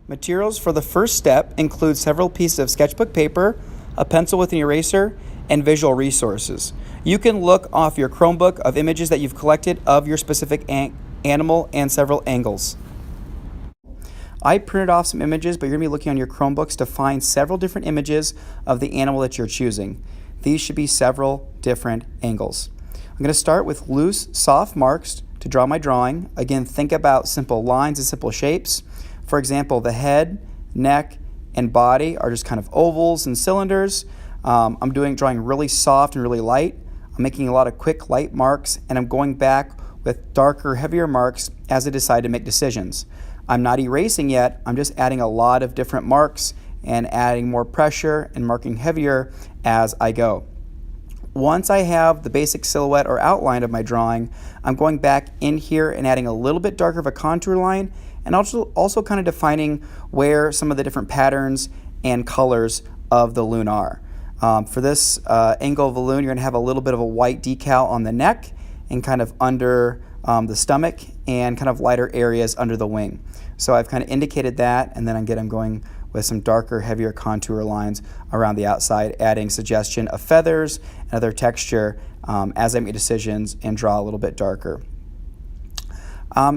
Materials for the first step include several pieces of sketchbook paper, a pencil with an eraser, and visual resources. You can look off your Chromebook of images that you've collected of your specific animal and several angles. I printed off some images, but you're going to be looking on your Chromebooks to find several different images of the animal that you're choosing. These should be several different angles. I'm going to start with loose, soft marks to draw my drawing. Again, think about simple lines and simple shapes. For example, the head, neck, and body are just kind of ovals and cylinders. I'm drawing really soft and really light. I'm making a lot of quick, light marks, and I'm going back with darker, heavier marks as I decide to make decisions. I'm not erasing yet. I'm just adding a lot of different marks and adding more pressure and marking heavier as I go. Once I have the basic silhouette or outline of my drawing, I'm going back in here and adding a little bit darker of a contour line, and also kind of defining where some of the different patterns and colors of the loon are. For this angle of the loon, you're going to have a little bit of a white decal on the neck and kind of under the stomach and kind of lighter areas under the wing. So I've kind of indicated that, and then I'm going with some darker, heavier contour lines around the outside, adding suggestion of feathers and other texture as I make decisions and draw a little bit darker.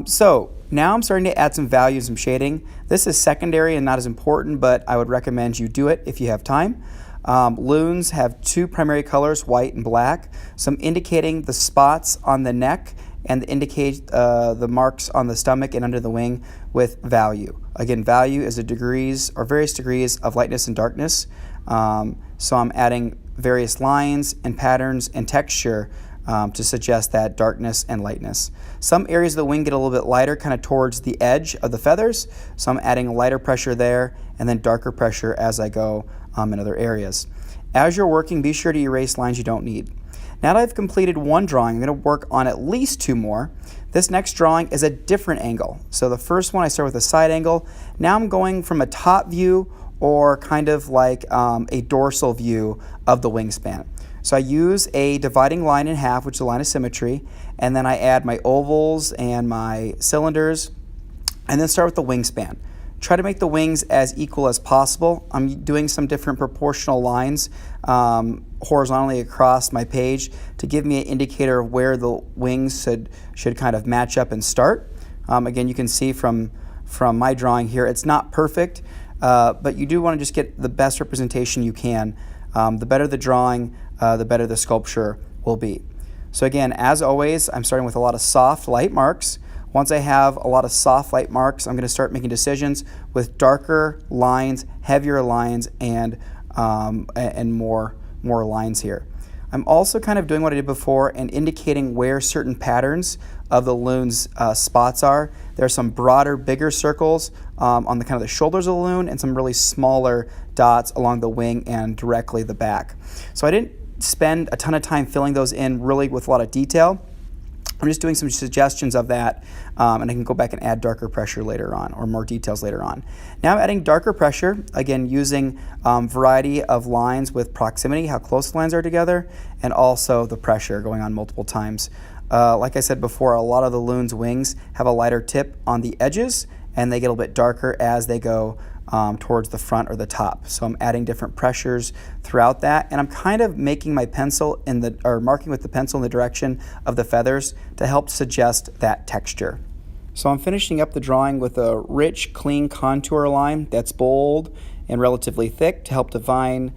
So now I'm starting to add some value and some shading. This is secondary and not as important, but I would recommend you do it if you have time. Loons have two primary colors, white and black. So I'm indicating the spots on the neck and indicate the marks on the stomach and under the wing with value. Again, value is various degrees of lightness and darkness. So I'm adding various lines and patterns and texture to suggest that darkness and lightness. Some areas of the wing get a little bit lighter, kind of towards the edge of the feathers, so I'm adding lighter pressure there and then darker pressure as I go in other areas. As you're working, be sure to erase lines you don't need. Now that I've completed one drawing, I'm going to work on at least two more. This next drawing is a different angle. So the first one, I start with a side angle. Now I'm going from a top view or kind of like a dorsal view of the wingspan. So I use a dividing line in half, which is a line of symmetry, and then I add my ovals and my cylinders, and then start with the wingspan. Try to make the wings as equal as possible. I'm doing some different proportional lines horizontally across my page to give me an indicator of where the wings should kind of match up and start. Again, you can see from my drawing here, it's not perfect, but you do want to just get the best representation you can. The better the drawing, the better the sculpture will be. So again, as always, I'm starting with a lot of soft, light marks. Once I have a lot of soft, light marks, I'm going to start making decisions with darker lines, heavier lines, and more lines here. I'm also kind of doing what I did before and indicating where certain patterns of the loon's spots are. There are some broader, bigger circles on the kind of the shoulders of the loon and some really smaller dots along the wing and directly the back. So I didn't spend a ton of time filling those in really with a lot of detail. I'm just doing some suggestions of that, and I can go back and add darker pressure later on, or more details later on. Now I'm adding darker pressure, again using variety of lines with proximity, how close the lines are together, and also the pressure going on multiple times. Like I said before, a lot of the loon's wings have a lighter tip on the edges, and they get a little bit darker as they go towards the front or the top. So I'm adding different pressures throughout that, and I'm kind of making my pencil marking with the pencil in the direction of the feathers to help suggest that texture. So I'm finishing up the drawing with a rich, clean contour line that's bold and relatively thick to help define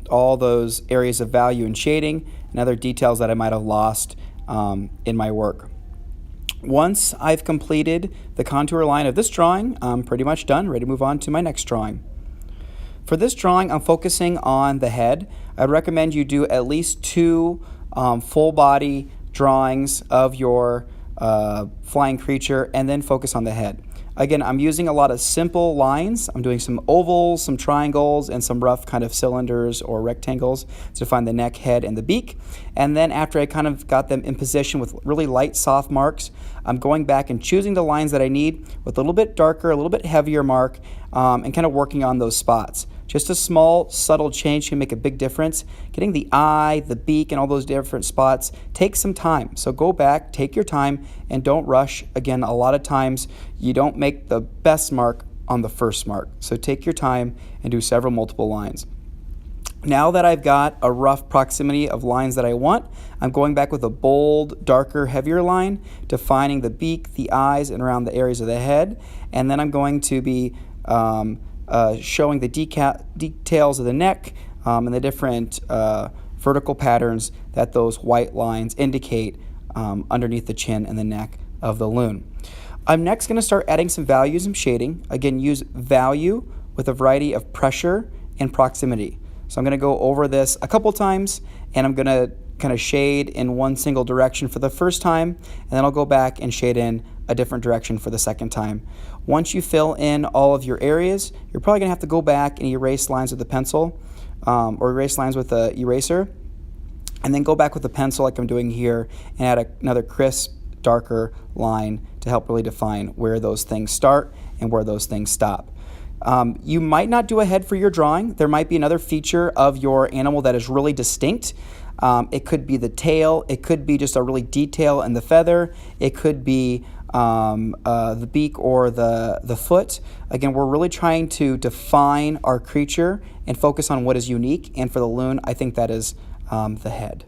all those areas of value and shading and other details that I might have lost in my work. Once I've completed the contour line of this drawing, I'm pretty much done, ready to move on to my next drawing. For this drawing, I'm focusing on the head. I'd recommend you do at least two full body drawings of your flying creature and then focus on the head. Again, I'm using a lot of simple lines. I'm doing some ovals, some triangles, and some rough kind of cylinders or rectangles to define the neck, head, and the beak. And then after I kind of got them in position with really light, soft marks, I'm going back and choosing the lines that I need with a little bit darker, a little bit heavier mark, and kind of working on those spots. Just a small, subtle change can make a big difference. Getting the eye, the beak, and all those different spots takes some time. So go back, take your time, and don't rush. Again, a lot of times you don't make the best mark on the first mark. So take your time and do several multiple lines. Now that I've got a rough proximity of lines that I want, I'm going back with a bold, darker, heavier line, defining the beak, the eyes, and around the areas of the head. And then I'm going to be showing the details of the neck and the different vertical patterns that those white lines indicate underneath the chin and the neck of the loon. I'm next going to start adding some values and shading. Again, use value with a variety of pressure and proximity. So I'm going to go over this a couple times, and I'm going to kind of shade in one single direction for the first time, and then I'll go back and shade in a different direction for the second time. Once you fill in all of your areas, you're probably going to have to go back and erase lines with a pencil or erase lines with an eraser, and then go back with a pencil like I'm doing here and add another crisp, darker line to help really define where those things start and where those things stop. You might not do a head for your drawing. There might be another feature of your animal that is really distinct. It could be the tail. It could be just a really detail in the feather. It could be the beak or the foot. Again, we're really trying to define our creature and focus on what is unique. And for the loon, I think that is the head.